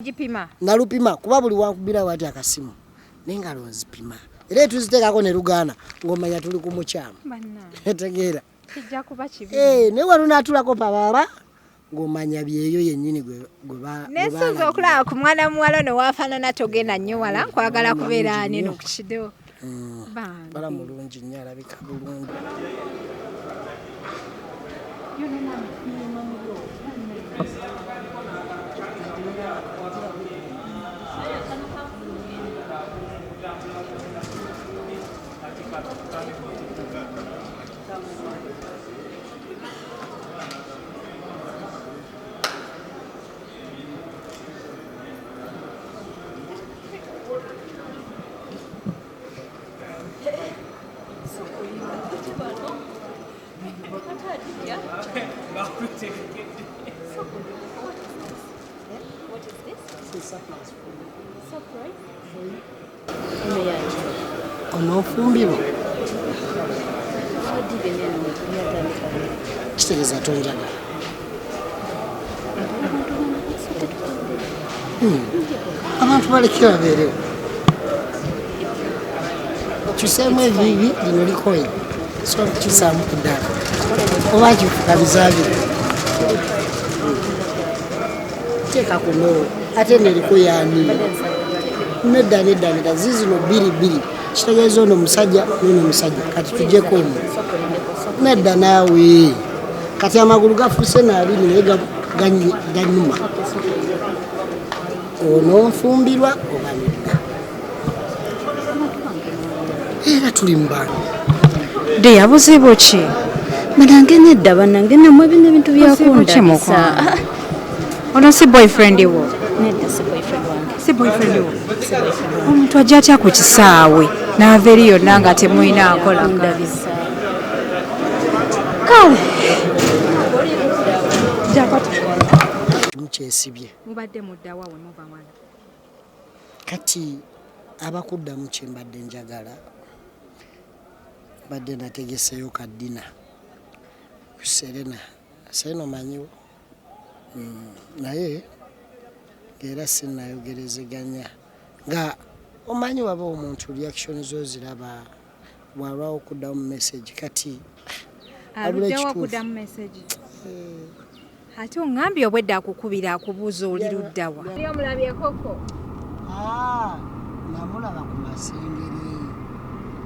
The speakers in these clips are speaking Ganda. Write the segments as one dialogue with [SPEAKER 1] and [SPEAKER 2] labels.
[SPEAKER 1] Jipima.
[SPEAKER 2] Nalupima kuba buli wankubira wati akasimu. Nengalo nzipima. Era tuziteekako ne Luganda ng'omanya tuli ku mukyama. Tegeera.
[SPEAKER 1] Kijja kuba kibi.
[SPEAKER 2] Ne walunatulako pababa ng'omanya byeyo yennyini gwe ba.
[SPEAKER 1] Nesuza okulaba ku mwana muwala ne waafaanana togenda nnyo wala nkwagala kubeera neno ku kido.
[SPEAKER 2] Bala mulungi nnyo alabika bulungi.
[SPEAKER 1] What is this?
[SPEAKER 2] It's a surprise for you. Onofumbirwa. Kitegeeza tonjagala. Abantu balekera babeerewo. Kiseemu ebibi lino likoye. So kisaamu ku ddala. Oba kifuka bizaabire. Teeka kuno ate nerikoye ani. Nedda zizino bbiri. Kitegeeza ono musajja n'ono musajja. Kati tujjeko omu. Nedda naawe. Kati amagulu gafuuse n'abiri naye ganyuma. Ono nfumbirwa oba nedda. Era tuli mu bantu.
[SPEAKER 1] De yabuzibu ki?
[SPEAKER 3] Manange nedda banange namwe bintu byakundabisa.
[SPEAKER 1] Ono si boyfriend wo?
[SPEAKER 3] Nedda si boyfriend wange.
[SPEAKER 1] Si boyfriend wo? Omuntu ajja atya ku Kisaawe n'ava eri yonna nga temulina akola
[SPEAKER 3] Ndabisa.
[SPEAKER 1] kale
[SPEAKER 2] Mukyesibye.
[SPEAKER 1] mubadde muddawa we muba wano.
[SPEAKER 2] Kati abakuddamu kye mbadde njagala badde nategeseeyo kaddina ku Serena manyiwo naye era sinnayogerezeganya nga omanyi waba omuntu reaction zo ziraba bwalwawo okuddamu message kati
[SPEAKER 1] aluddewo okuddamu message ate oŋŋambye obwedda akukubira akubuuza oli luddawa. Omulabye koko?
[SPEAKER 2] namulaba ku masengere.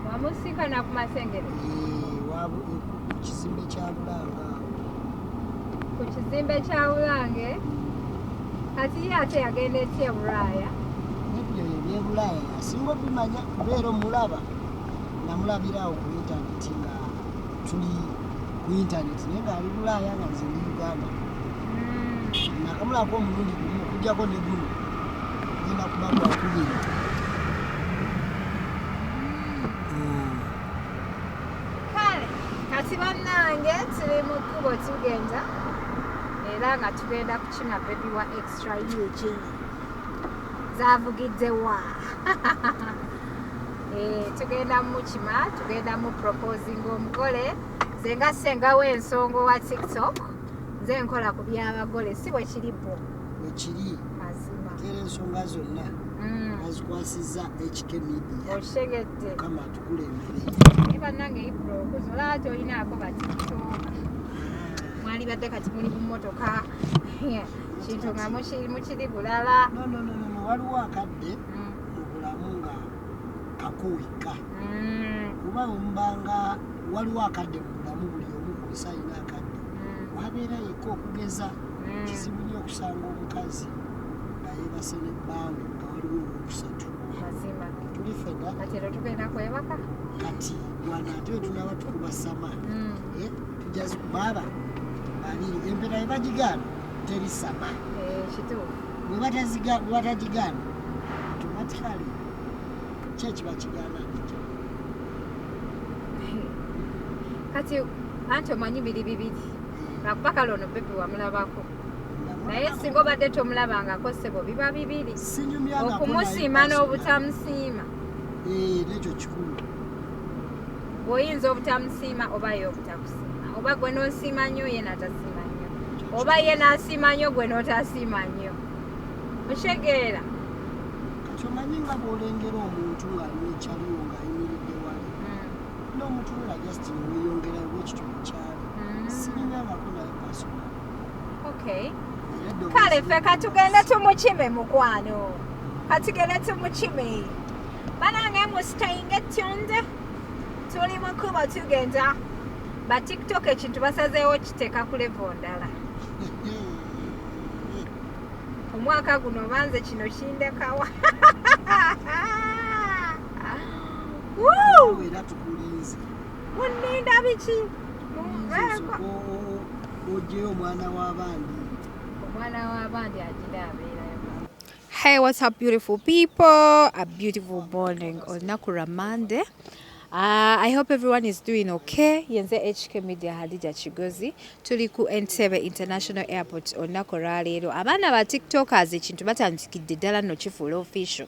[SPEAKER 1] Wamusikana ku masengere?
[SPEAKER 2] Ku kizimbe kya Bulanga.
[SPEAKER 1] Ku kizimbe kya Bulange? Kati ye ate yagenda etya e Bulaaya?
[SPEAKER 2] Nebyo eby'e Bulaaya asinga obimanya kubeera omulaba. Namulabirawo ku intaneti nga tuli ku intaneti naye ng'ali Bulaaya nga nze ndi Uganda. Nakamulako omulundi gumu okuggyako ne guno genda kuba gwakubiri.
[SPEAKER 1] Kale kati bannange tuli mu kkubo tugenda era nga tugenda kukina bebi wa extra UG zavugidde wa tugenda mukima tugenda mu proposing omugole nze nga ssengawo ensonga wa TikTok nze nkola ku by'abagole si bwe kiri bo
[SPEAKER 2] Wekiri
[SPEAKER 1] mazima
[SPEAKER 2] era ensonga zonna bazikwasizza HK Media.
[SPEAKER 1] oshegedde
[SPEAKER 2] Kama tukulembere.
[SPEAKER 1] bannange ibro kuzola ate olinaako ba TikTok mwali badde kati muli mu mmotoka kintu nga mukiri bulala.
[SPEAKER 2] No, waliwo akadde mu bulamu nga kakuwika. Kuba omubanga waliwo akadde mu bulamu buli omu ku nsi alina akadde. Wabeera yekka okugeza kizibu nnyo okusanga omukazi nga yeebase n'ebbanga nga waliwo olwokusatu.
[SPEAKER 1] Mazima.
[SPEAKER 2] Tuli fedda.
[SPEAKER 1] Kati era tugenda kwebaka?
[SPEAKER 2] Kati wana ate tunaba tukuba sama. Tujazi kubaba babiri empeta bwe bagigaana teri sama.
[SPEAKER 1] Kituufu.
[SPEAKER 2] Bwe batagigaana automatically ki ekiba kigaana ekyo.
[SPEAKER 1] Kati anti omanyi biri bibiri lwakuba kale ono bebi wamulabako naye singa obadde tomulabangako ssebo biba bibiri okumusiima n'obutamusiima
[SPEAKER 2] nekyo kikulu.
[SPEAKER 1] bw'oyinza obutamusiima oba ye obutakusiima oba gwe n'osiima nnyo ye n'atasiima nnyo oba ye n'asiima nnyo gwe n'otasiima nnyo Oshegeera.
[SPEAKER 2] Kati omanyi nga bw'olengera omuntu ng'alina ekyaliwo ng'ayimiridde wali. N'omutunula just weeyongerawo ekityo mukyalo. Sirinyangako naye pasona.
[SPEAKER 1] Okay. Kale ffe katugende tumukime mukwano. Katugende tumukime. Banange musitayinga ettyonde. Tuli mu Nkuba tugenda. Ba TikTok ekintu basazeewo kiteeka ku level ndala. Omwaka guno banze kino kindekawa. Woo!
[SPEAKER 2] Era tukulinze.
[SPEAKER 1] Muninda biki?
[SPEAKER 2] Ojeyo omwana w'abandi.
[SPEAKER 1] Omwana w'abandi agira abeerayo. Hey, what's up, beautiful people? A beautiful morning on Nakura Monday. I hope everyone is doing okay. Yenze HK Media Hadija Chigozi. Tuli ku Entebbe International Airport on Nakura leero. Abaana ba TikTokers ekintu batandikidde ddala no kifuula official.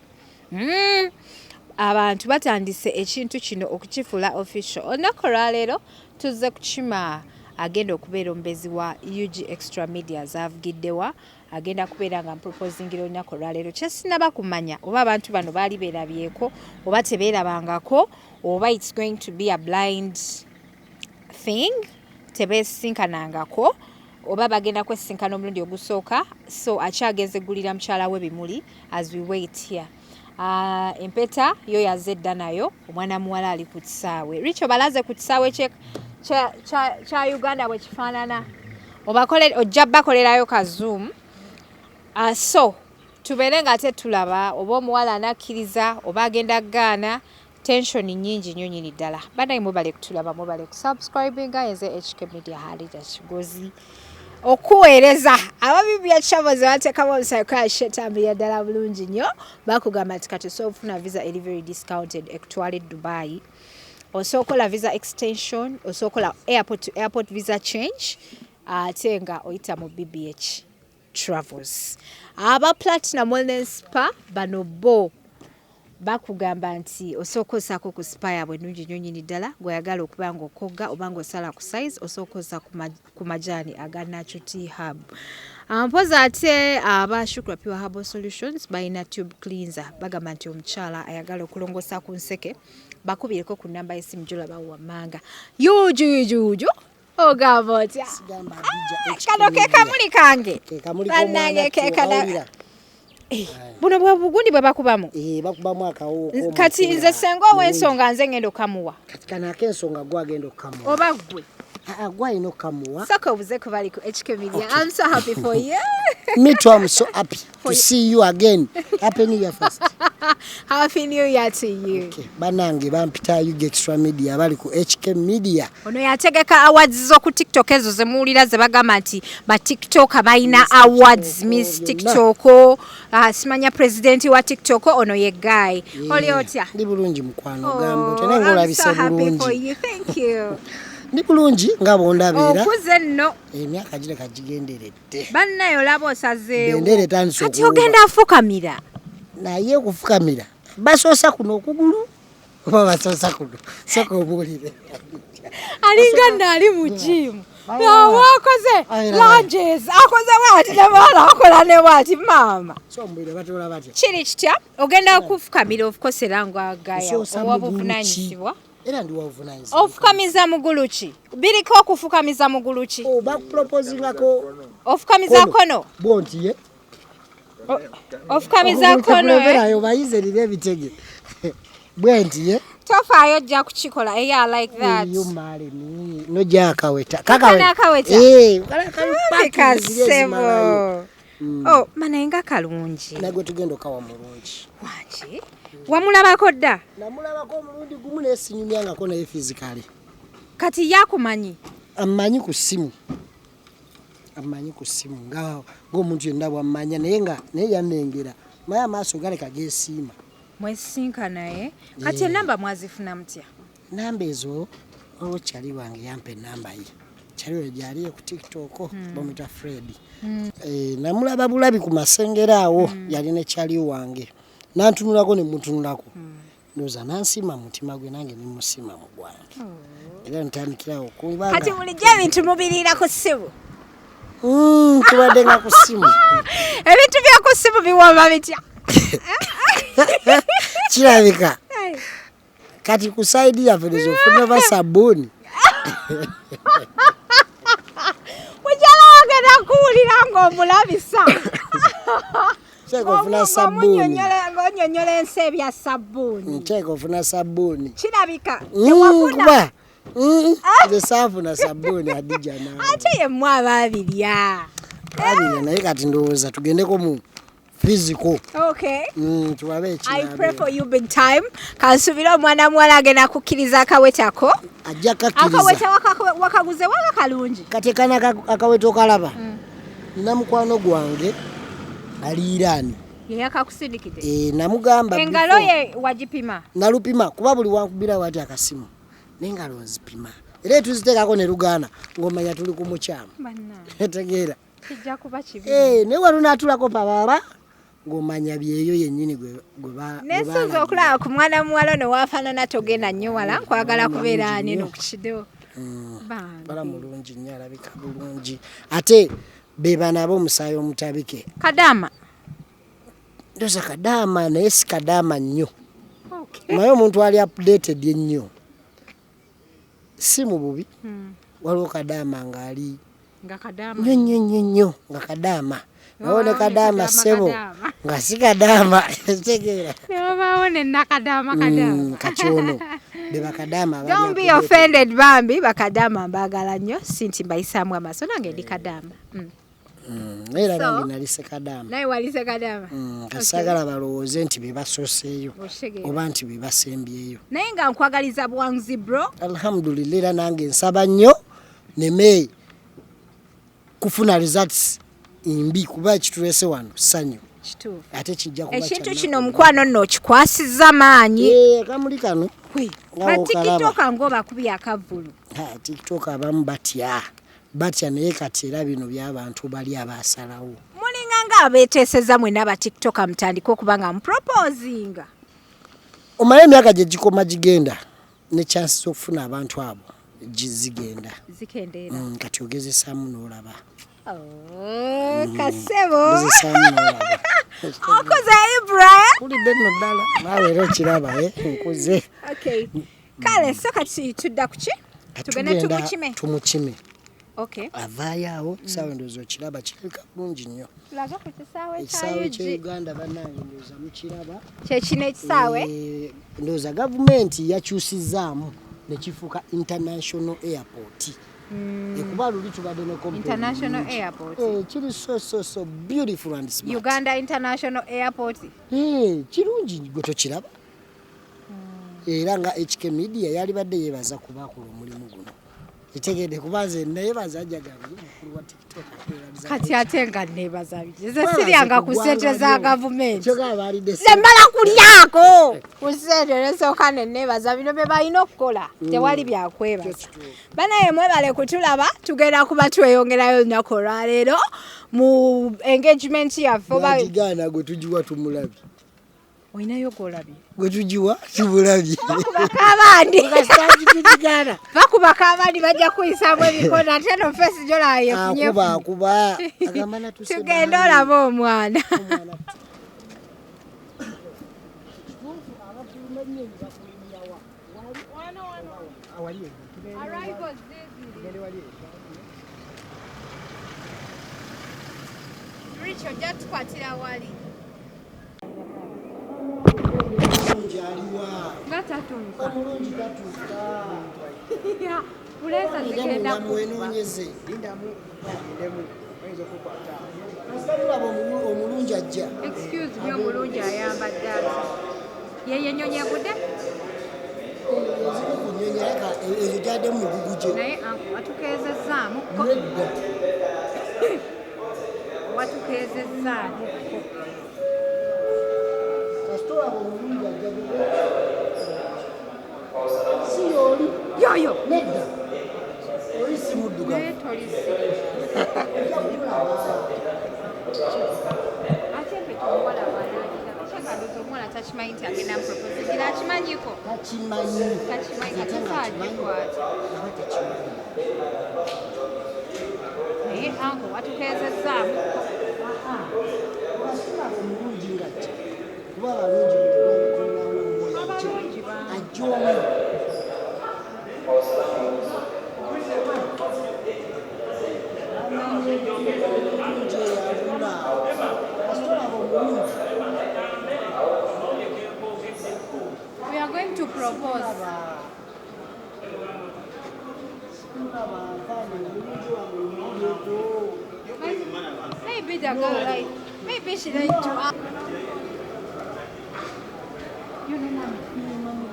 [SPEAKER 1] Abantu batandise ekintu kino okukifuula official. On Nakura leero tuzze kukima agenda okubeera omubeezi wa UG Extra Media zavugiddewa. Agenda kubeera nga mproposingira olunaku olwaleero kyesinaba kumanya oba abantu bano baali beerabyeko oba tebeerabangako oba it's going to be a blind thing tebeesinkanangako oba bagenda kwesinkana omulundi ogusooka so akyagenze gulira mukyala we bimuli as we wait here. Empeta yo yazze dda nayo omwana muwala ali ku Kisaawe. Richo balaze ku Kisaawe kya Uganda bwe kifaanana ojja bakolerayo ka zoom. So tubeere nga ate tulaba oba omuwala anakkiriza oba agenda gaana tension nnyingi nnyo nnyini ddala. Banaye mubale kutulaba mubale kusubscribinga yenze HK Media Hadija Kigozi okuweereza ababibya channel ze bateekamu omusayiko shetambulira ddala bulungi nnyo bakugamba nti kati osobola ofuna visa eri very discounted ekutwala Dubai osobola okola visa extension osobola okola airport to airport visa change ate nga oyita mu BBH Travels. Aba Platinum Wellness Spa bano bo bakugamba nti osokozako ku spa yabwe nnungi nnyo nnyini ddala gw'oyagala okuba ng'okogga oba ng'osala ku size osokoza ku majaani aga Natural Tea Hub. Mpoza ate aba Shukra Pure Herbal Solutions balina tube cleanser bagamba nti omukyala ayagala okulongoosa ku nseke bakubireko ku nnamba y'essimu gy'olaba wammanga yujujuju ogamba otya kano ke kamuli kange bannange kekana buno bwe bugundi bwe bakubamu
[SPEAKER 2] bakubamu akawoko
[SPEAKER 1] kati nze senga ow'ensonga nze ngenda okamuwa
[SPEAKER 2] kati kana ak'ensonga gwagenda okamuwa
[SPEAKER 1] oba gwe
[SPEAKER 2] gwalina okamuwa
[SPEAKER 1] saka obuze ku bali ku HK Media. I'm so happy for you.
[SPEAKER 2] Me too, I'm so happy to see you again. Happy New Year first.
[SPEAKER 1] Happy New Year to you.
[SPEAKER 2] Okay. Banange bampita UG Extra Media bali ku HK Media.
[SPEAKER 1] Ono yategeka awards zo ku TikTok ezo ze muwulira ze bagamba nti ba TikTok abayina awards Miss TikTok simanya president wa TikTok ono ye guy. Oli otya?
[SPEAKER 2] Ndi bulungi mukwano gambo tenenga olabise bulungi.
[SPEAKER 1] I'm so happy for you. Thank you.
[SPEAKER 2] Ndi bulungi nga bondabeera.
[SPEAKER 1] Okuze nno.
[SPEAKER 2] Emyaka gire kagigenderedde.
[SPEAKER 1] Bannayo labo osazeewo.
[SPEAKER 2] Bendere tandise
[SPEAKER 1] kati ogenda afukamira.
[SPEAKER 2] Naye okufukamira. Basoosa kuno okugulu. Oba basoosa kuno. Soko obuulire.
[SPEAKER 1] Alinga nali mu gym. Wakoze lunges. Akoze wati n'abaala akola ne wati mama.
[SPEAKER 2] So mbwire batola batya.
[SPEAKER 1] Kiri kitya? Ogenda okufukamira of course erango agaya. Owabuvunaanyizibwa.
[SPEAKER 2] Era ndi wavunanyizibwa.
[SPEAKER 1] Ofukamiza mugulu ki? Biriko okufukamiza mugulu ki?
[SPEAKER 2] Bakuproposingako.
[SPEAKER 1] Ofukamiza kono?
[SPEAKER 2] Bonti ye.
[SPEAKER 1] Ofukamiza kono.
[SPEAKER 2] Berayo bayize lire ebitege. Bwenti ye.
[SPEAKER 1] Tofaayo ojja kukikola eya like that.
[SPEAKER 2] Yo male ni nojja akaweta.
[SPEAKER 1] Kakaweta. Kasebo. Oh, manenga kalungi.
[SPEAKER 2] Nagwe tugendo kawa mulungi.
[SPEAKER 1] Wangi? Wamulabako dda?
[SPEAKER 2] Namulabako omulundi gumu n'esinyumyangako naye physically.
[SPEAKER 1] Kati yakumanyi?
[SPEAKER 2] Amanyi ku ssimu. Amanyi ku ssimu ng'omuntu yenna bw'ammanya naye yannengera. Naye amaaso galeka geesiima.
[SPEAKER 1] Mwesinka naye? Kati ennamba mwazifuna mutya?
[SPEAKER 2] Namba ezo kyali wange yampa ennamba ye. Kyali we gyali ku TikTok bamuyita Fred. Namulaba bulabi ku masengera awo yali ne kyali wange. Nantunulako ne mutunulako. Ndoza nansima mutima gwe nange ne musima mu gwange. Era ntandikirawo kuba.
[SPEAKER 1] Kati bulijjo ebintu mubiriira ku ssimu.
[SPEAKER 2] Tubadde nga ku ssimu.
[SPEAKER 1] Ebintu bya ku ssimu biwooma bitya?
[SPEAKER 2] Kirabika. Kati ku saidi yaffe tezofuna ba sabbuuni.
[SPEAKER 1] Mukyala wange nakuwulira ng'omulabisa.
[SPEAKER 2] Nteeka ofuna sabbuuni.
[SPEAKER 1] Ng'onyonnyola ensi ebya sabbuuni.
[SPEAKER 2] Nteeka ofuna sabbuuni.
[SPEAKER 1] Kirabika tewafuna.
[SPEAKER 2] Nze saafuna sabbuuni Adija nawe.
[SPEAKER 1] Ate yemmwe abaabirya.
[SPEAKER 2] Abirya naye kati ndowooza tugendeko mu physical.
[SPEAKER 1] Okay.
[SPEAKER 2] Tubabe ekirala.
[SPEAKER 1] I pray for you big time. Kansubira omwana muwala agenda kukkiriza akawetako.
[SPEAKER 2] Ajja kakkiriza.
[SPEAKER 1] Akaweta wakaguze waka kalungi.
[SPEAKER 2] Katekana akaweta okalaba. Nina mukwano gwange ali Irani.
[SPEAKER 1] Ye akakusindikide.
[SPEAKER 2] Namugamba.
[SPEAKER 1] Engalo ye wagipima.
[SPEAKER 2] Nalupima kuba buli wankubira wati akasimu. N'engalo nzipima. Era tuziteekako ne lugaana ng'omanya tuli ku mukyama. Tegeera.
[SPEAKER 1] Kijja kuba kibi.
[SPEAKER 2] Ne walunaatulako pabaaba ng'omanya byeyo yennyini gwe
[SPEAKER 1] nesuuza okulaba ku mwana muwala ono waafaanana togenda nnyo wala nkwagala kubeera neno ku kido.
[SPEAKER 2] Bala mulungi nnyo alabika bulungi. Ate be banabo omusaayi omutabike.
[SPEAKER 1] Kadaama.
[SPEAKER 2] Ndoza kadaama naye si kadaama nnyo. Naye omuntu ali updated ennyo. Si mu bubi. Waliwo kadaama ng'ali
[SPEAKER 1] nga kadaama
[SPEAKER 2] nnyo nga kadaama. Naone kadaama sebo nga si kadaama. Tegeera.
[SPEAKER 1] Nebabaawo ne nakadaama
[SPEAKER 2] Kakyono. Be bakadaama.
[SPEAKER 1] Don't be offended bambi bakadaama mbagala nnyo sinti mbayisaamu amaaso nange ndi kadaama.
[SPEAKER 2] Era nange nalise kadaama.
[SPEAKER 1] Naye walise kadaama.
[SPEAKER 2] Kasaagala balowooze nti be basoseeyo oba nti be basembyeyo.
[SPEAKER 1] Naye nga nkwagaliza buwanguzi bro.
[SPEAKER 2] Alhamdulillah era nange nsaba nnyo neme kufuna results imbi kuba ekituleese wano ssanyu.
[SPEAKER 1] Kituufu.
[SPEAKER 2] Ate kijja kuba
[SPEAKER 1] ekintu kino omukwano nno kikwasiza maanyi.
[SPEAKER 2] Kamuli kano.
[SPEAKER 1] TikTok ngoba kubi akavulu.
[SPEAKER 2] TikTok abamu batya naye kati era bino by'abantu bali abaasalawo.
[SPEAKER 1] Mulinga nga abeeteeseza mwena aba TikTok mutandika okuba nga muproposinga.
[SPEAKER 2] Omala emyaka gye gikoma gigenda ne chance z'okufuna abantu abo zigenda.
[SPEAKER 1] Zikendeera.
[SPEAKER 2] Kati ogezesaamu n'olaba.
[SPEAKER 1] Kasebo.
[SPEAKER 2] Ogezesaamu n'olaba.
[SPEAKER 1] Okoze Ibrahim.
[SPEAKER 2] Kulidde nno ddala. Naawe era okiraba nkuze.
[SPEAKER 1] Okay. Kale so kati tudda ku ki? Tugenda tumukime.
[SPEAKER 2] Tumukime.
[SPEAKER 1] Okay.
[SPEAKER 2] Avaayo awo kisaawe ndowooza okiraba kirabika bulungi nnyo.
[SPEAKER 1] Tulaga ku kisaawe
[SPEAKER 2] Ekisaawe ky'Uganda bannange ndowooza mukiraba.
[SPEAKER 1] Kyekino ekisaawe?
[SPEAKER 2] Ndowooza gavumenti yakyusizaamu ne kifuuka international airport. Kuba luli tubadde ne
[SPEAKER 1] international airport.
[SPEAKER 2] Kiri so beautiful and smart.
[SPEAKER 1] Uganda International Airport.
[SPEAKER 2] Kirungi gwe tokiraba. Era nga HK Media yali badde yeebaza kubaakola omulimu guno. Etegedde kubaze neebaza Ajigaanye mukulu wa TikTok.
[SPEAKER 1] Kati ate nga neebaza biki. Ze siryanga ku ssente za gavumenti.
[SPEAKER 2] Zembala
[SPEAKER 1] kulyako. Ku ssente nesooka ne neebaza bino bye balina okukola. Tewali byakwebaza. Banaye mwebale kutulaba tugenda kuba tweyongerayo olunaku olwaleero mu engagement yaffe.
[SPEAKER 2] Ajigaanye gwe tugiwa tumulabye.
[SPEAKER 1] Oyinayo gw'olabye.
[SPEAKER 2] Gwe tugiwa tumulabye.
[SPEAKER 1] Bakubaka abandi bajja kuyisaamu emikono ate no fesi gy'olaba yefunyefu.
[SPEAKER 2] Akuba.
[SPEAKER 1] Tugenda olaba omwana. Richard, ojja tukwatira wali. Nga tatuuka.
[SPEAKER 2] Omulungi tatuuka.
[SPEAKER 1] Puleesa zigenda
[SPEAKER 2] mwenoonyeze. Asabulaba omulungi ajja.
[SPEAKER 1] Excuse me, omulungi ayambadde ati. Ye yennyonyagudde?
[SPEAKER 2] Ziri ku nnyonyi aleka ezigadde mu mugugu gye.
[SPEAKER 1] Naye watukeezezzaamu. Watukeezezzaamu.
[SPEAKER 2] Kasitula omulungi ajja. Si y'oli.
[SPEAKER 1] Yoyo.
[SPEAKER 2] Nedda. Oli si muddugavu.
[SPEAKER 1] Naye toli si. Ate Empeta omuwala bw'anaagiraba. Kyangaluza omuwala takimanyi nti agenda muproposingira akimanyiko.
[SPEAKER 2] Takimanyi.
[SPEAKER 1] Takimanyi kati kaagikwata. Naye anko watukezezaamu
[SPEAKER 2] omulungi nga ki kuba abalungi ajjomu
[SPEAKER 1] we are going to propose maybe the girl like maybe she like to you know mommy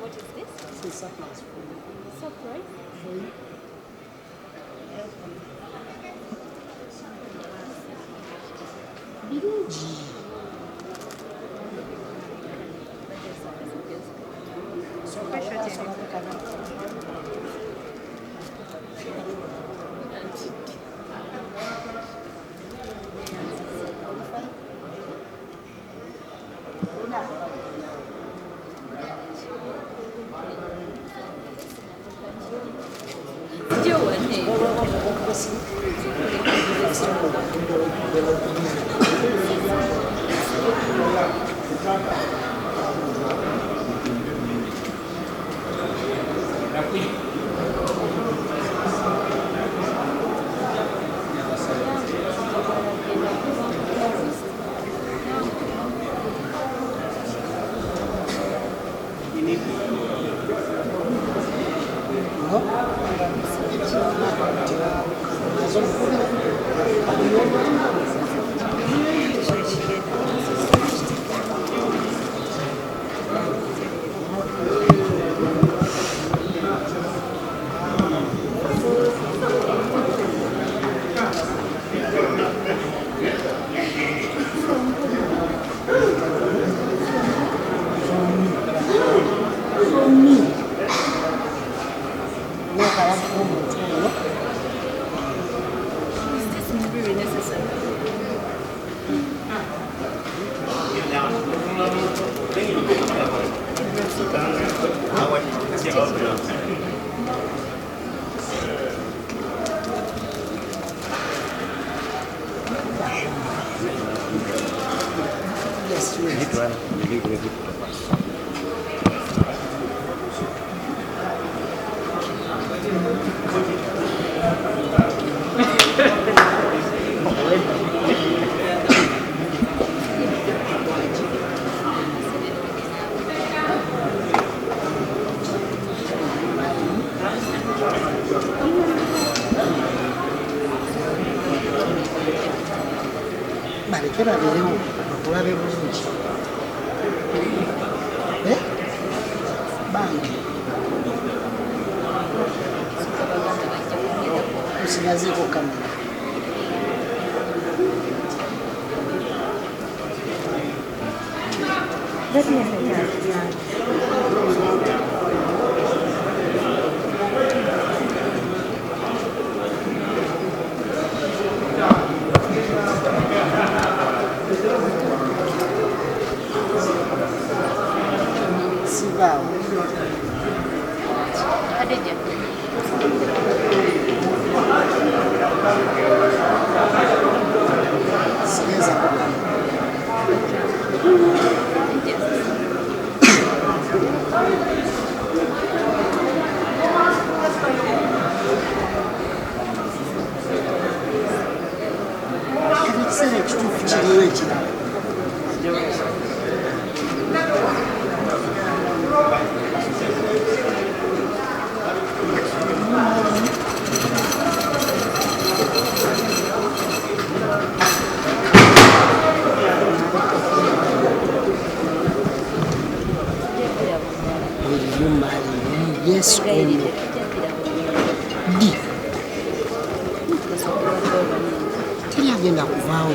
[SPEAKER 1] what is this?
[SPEAKER 2] It's a surprise for you.
[SPEAKER 1] Surprise?
[SPEAKER 2] For you. Birungi. Yes,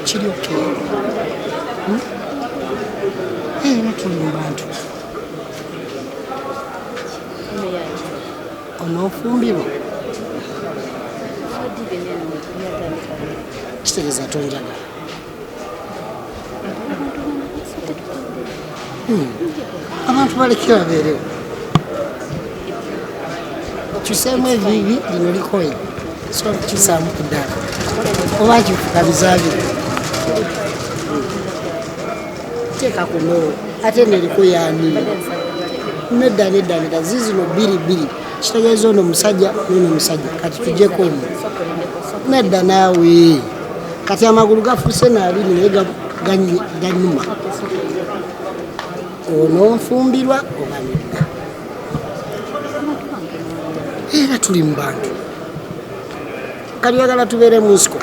[SPEAKER 2] kiri okay. Era tuli mu bantu onofumbirwa kitegeeza tonjagala abantu balekera babeerewo kiseemu ebibi lino likoye so kisaamu ku ddala oba kifukabizabiri teeka kuno ate neriko yaani nedda zizino bbiri kitegeeza ono musajja nono musajja kati tujjeko omu nedda naawe kati amagulu gafuuse naabiri naye ganyuma ono nfumbirwa oba nedda era tuli mu bantu kali oyagala tubeere mu nsiko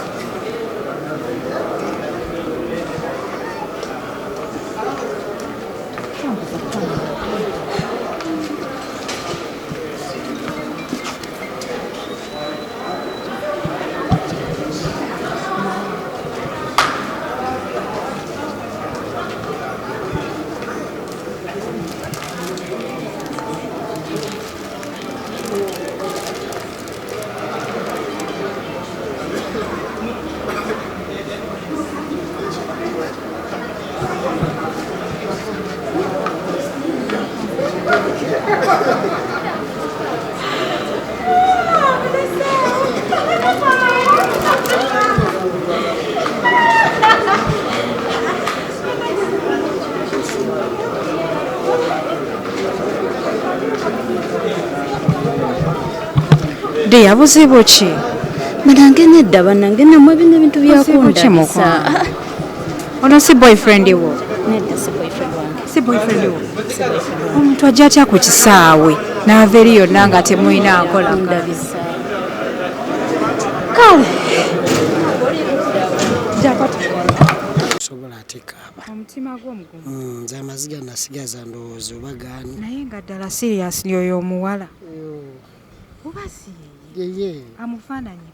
[SPEAKER 1] Deya buzibu ki?
[SPEAKER 3] Manange nedda banange namwe bintu byakundabisa.
[SPEAKER 1] Ono si boyfriend wo?
[SPEAKER 3] Nedda si boyfriend wange.
[SPEAKER 1] Si boyfriend wo? Omuntu ajja atya ku Kisaawe n'ava eri yonna nga temulina akola
[SPEAKER 3] Ndabisa.
[SPEAKER 1] kale
[SPEAKER 2] sobola atekaaba
[SPEAKER 1] omutima gw'omugumu
[SPEAKER 2] nze amaziga nasigaza ndowooza oba gaani
[SPEAKER 1] naye nga ddala serious yoyo omuwala oba si
[SPEAKER 2] yeye
[SPEAKER 1] amufaananyi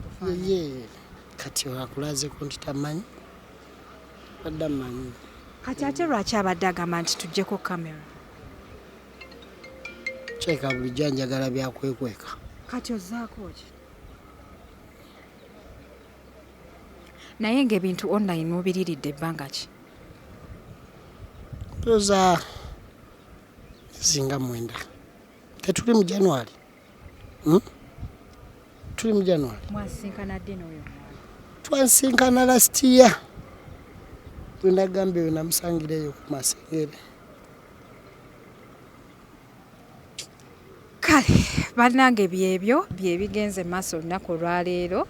[SPEAKER 2] yeye kati akulazeko nti tamanyi badda mmanyi
[SPEAKER 1] kati ate lwaki abadde agamba nti tuggyeko kamera
[SPEAKER 2] kyeka bulijjo njagala byakwekweka
[SPEAKER 1] kati ozzaako ki naye ng'ebintu online mubiriridde ebbanga ki
[SPEAKER 2] toza zinga mwenda tetuli mu January tuli mu January
[SPEAKER 1] mwasinkana ddi n'oyo
[SPEAKER 2] twansinkana last year bwenagambye namusangireyo ku Masengere
[SPEAKER 1] kale bannange byebyo byebigenze maaso olunaku olwaleero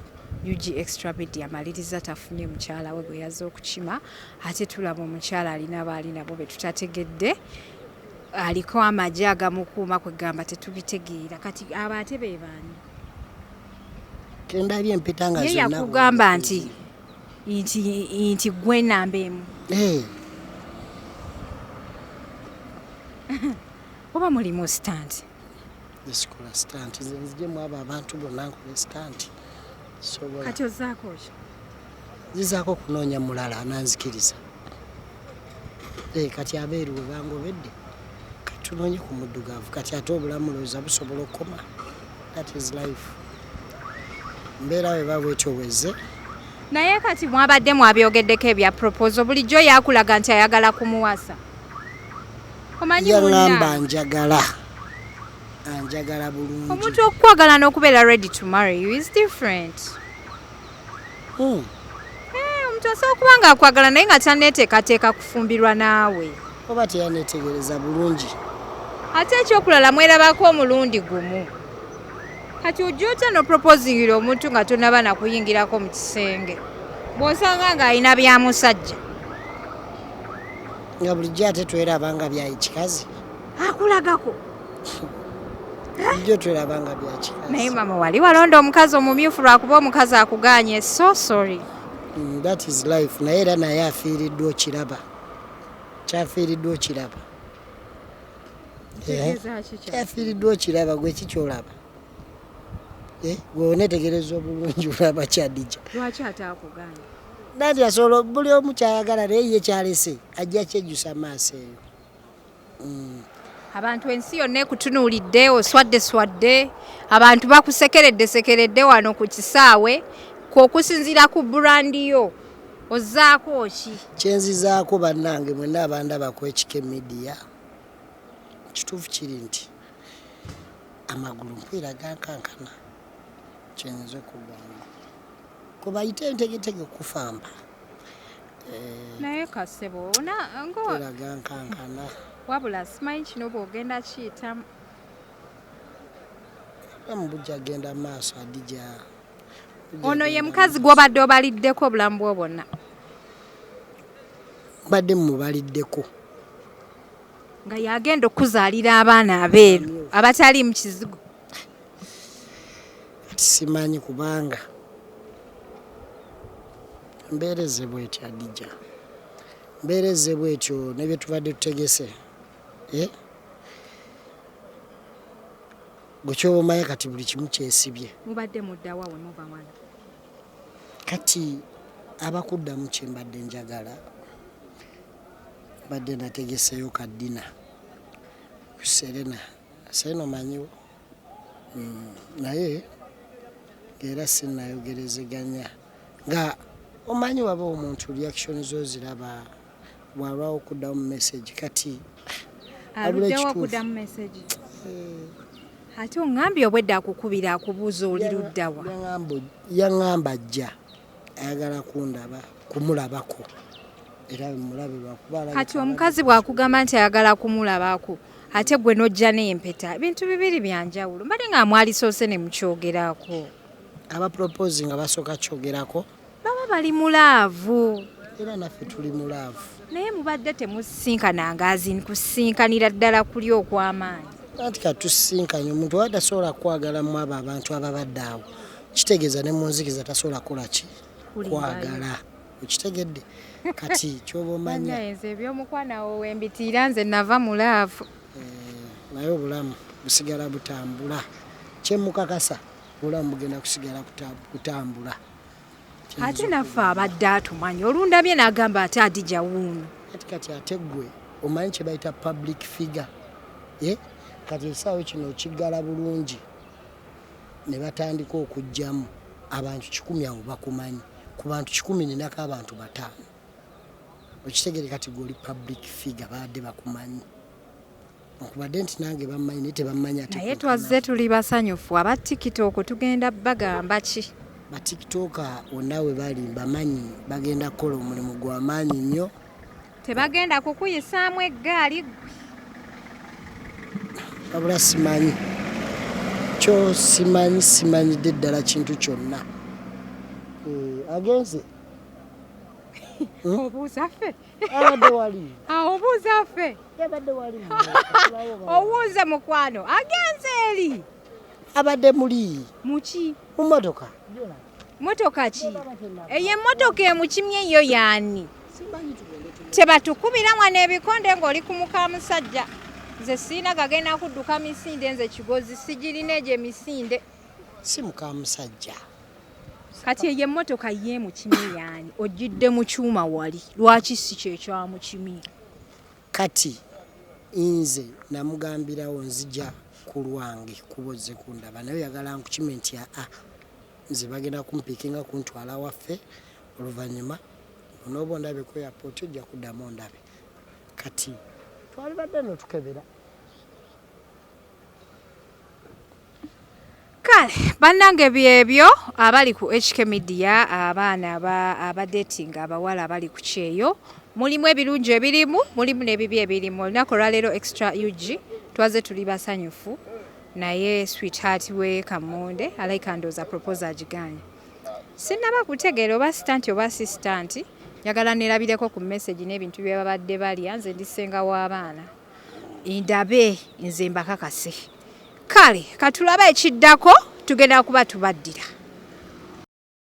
[SPEAKER 1] UG Extra Media amaliriza tafunye mukyala we gwe yazze okukima ate tulaba omukyala alina baali nabo be tutategedde aliko amagye agamukuuma kwegamba tetubitegeera kati aba ate be baani
[SPEAKER 2] kendabye empeta nga
[SPEAKER 1] ye yakugamba nti gwe namba emu oba mulimu stand
[SPEAKER 2] esikola stand nzijemu abo abantu bonna nkola stand sobola
[SPEAKER 1] kati ozzaako ki
[SPEAKER 2] zizaako kunoonya mulala ananzikiriza kati abeeru we bangobedde kati tunoonye ku muddugavu kati ate obulamu looza busobola okukoma that is life mbeera we babwetyo weze
[SPEAKER 1] naye kati mwabadde mwabyogeddeko ebya proposal bulijjo yakulaga nti ayagala kumuwasa omanyi
[SPEAKER 2] yaŋŋamba njagala bulungi
[SPEAKER 1] omuntu okukwagala n'okubeera ready to marry you is different omuntu asobola okuba nga akwagala naye nga taneeteekateeka kufumbirwa naawe
[SPEAKER 2] oba teyaneetegereza bulungi
[SPEAKER 1] ate ekyokulala mwerabako omulundi gumu kati ojja otya noproposingira omuntu nga tonaba nakuyingirako mu kisenge bw'osanga nga alina bya musajja
[SPEAKER 2] nga bulijjo ate tweraba nga byakikazi
[SPEAKER 1] akulagako
[SPEAKER 2] bulijjo tweraba nga byakikazi
[SPEAKER 1] naye mama wali walonda omukazi omumyufu lwakuba omukazi akugaanye so sorry
[SPEAKER 2] that is life naye era naye afiiriddwa okiraba kyafiiriddwa okiraba kyafiiriddwa okiraba gwe kikyolaba gwe oneetegereza obulungi olaba kyadija
[SPEAKER 1] lwaki ate akugaanye
[SPEAKER 2] nati asobola buli omu kyayagala naye ye kyalese ajja kyejjusa amaaso eyo.
[SPEAKER 1] Abantu ensi yonna ekutunuulidde oswadde abantu bakusekeredde wano ku Kisaawe okusinziira ku burandi yo ozzaako ki?
[SPEAKER 2] Kyenzizaako bannange mwenna abandaba ku HK Media kituufu kiri nti amagulu mpwira gankankana kyenyiza okugamba kubayite entegetege kufamba
[SPEAKER 1] naye kasebo
[SPEAKER 2] mpwira gankankana
[SPEAKER 1] wabula simanyi kino bw'ogenda kiyitamu
[SPEAKER 2] mubujja genda maaso Adija.
[SPEAKER 1] Ono ye mukazi gw'obadde obaliddeko obulamu bwo bwonna?
[SPEAKER 2] Mbadde mubaliddeko
[SPEAKER 1] nga yagenda okuzaalira abaana abeeru abatali mu kizigo.
[SPEAKER 2] Kati simanyi kubanga mbeereze bwetyo Adija, mbeereze bwetyo ne bye tubadde tutegese. Gwe kyoba omanyi kati buli kimu kyesibye.
[SPEAKER 1] Mubadde muddawa we muva wano?
[SPEAKER 2] Kati abakuddamu kye mbadde njagala badde nategeseyo kaddina ku Serena manyiwo naye era sinnayogerezeganya nga omanyi waba omuntu reaction zo ziraba bwalwawo okuddamu message kati
[SPEAKER 1] aluddewo okuddamu message ate ongambye obwedde akukubira akubuuza oli luddawa?
[SPEAKER 2] Yaŋŋamba ajja ayagala kundaba kumulabako era mulabe lwakuba
[SPEAKER 1] kati omukazi bw'akugamba nti ayagala kumulabako ate gwe n'ojja n'empeta bintu bibiri byanjawulo mbali nga mwalisoose ne mukyogerako.
[SPEAKER 2] Abapropose nga basooka kyogerako
[SPEAKER 1] baba bali mulaavu
[SPEAKER 2] era naffe tuli mulaavu
[SPEAKER 1] naye mubadde temusisinkananga kusisinkanira ddala kuli okw'amaanyi.
[SPEAKER 2] Anti katusinkanye omuntu wadasobola kwagalamu abo abantu ababadde awo kitegeeza ne munzikiza tasobola kukola ki kwagala okitegedde kati kyoba omanya
[SPEAKER 1] nze ebyomukwana wo wembitiira nze nava mulaavu
[SPEAKER 2] naye obulamu busigala butambula kyemukakasa obulamu bugenda kusigala kutambula
[SPEAKER 1] ate naffe abadde atumanyi olundabye n'agamba ate Adija wuuno
[SPEAKER 2] kati ate gwe omanyi kye bayita public figure kati ekisaawe kino okiggala bulungi ne batandika okujjamu abantu 100 abo bakumanyi ku bantu 100 ninako abantu 5 okitegere kati goli public figure badde bakumanyi okubadde nti nange bamanyi naye tebamanya
[SPEAKER 1] naye twazze tuli basanyufu aba TikTok tugenda bagamba ki
[SPEAKER 2] ba TikTok onaawe bali bamanyi bagenda kukola omulimu gw'amaanyi nnyo
[SPEAKER 1] tebagenda kukuyisaamu eggaali
[SPEAKER 2] wabula simanyi kyo simanyidde ddala kintu kyonna agenze
[SPEAKER 1] obuuza ffe
[SPEAKER 2] abadde wali
[SPEAKER 1] obuuza ffe
[SPEAKER 2] abadde wali
[SPEAKER 1] owuuze mukwano agenze eri
[SPEAKER 2] abadde muli
[SPEAKER 1] muki
[SPEAKER 2] mu motoka
[SPEAKER 1] motoka ki eyo emmotoka emukimye eyo yaani tebatukubira mwana ebikonde ng'oli ku muka musajja nze siina gagenda kudduka misinde nze kigozi sigirina egyo emisinde
[SPEAKER 2] si muka musajja
[SPEAKER 1] kati eyo emmotoka yeemukimye yaani ojjidde mu kyuma wali lwaki si kyekyamukimye
[SPEAKER 2] kati nze namugambirawo nzija ku lwange kuboze kundaba naye yagala nkukime nti nze bagenda kumpikinga kuntwala waffe oluvannyuma onooba ondabe ku airport ojja kuddamu ondabe kati twali badde notukebera
[SPEAKER 1] kale bannange byebyo abali ku HK Media abaana abadetinga abawala abali ku Kyeeyo mulimu ebirungi ebirimu mulimu n'ebibi ebirimu olunaku olwaleero extra UG twaze tuli basanyufu naye sweetheart we Kamonde alaika ndooza propose Ajigaanye sinnaba kutegeera oba assistant oba assistant njagala nerabireko ku message n'ebintu bye babadde balya nze ndisenga w'abaana ndabe nze mbakakase kale katulaba ekiddako tugenda kuba tubaddira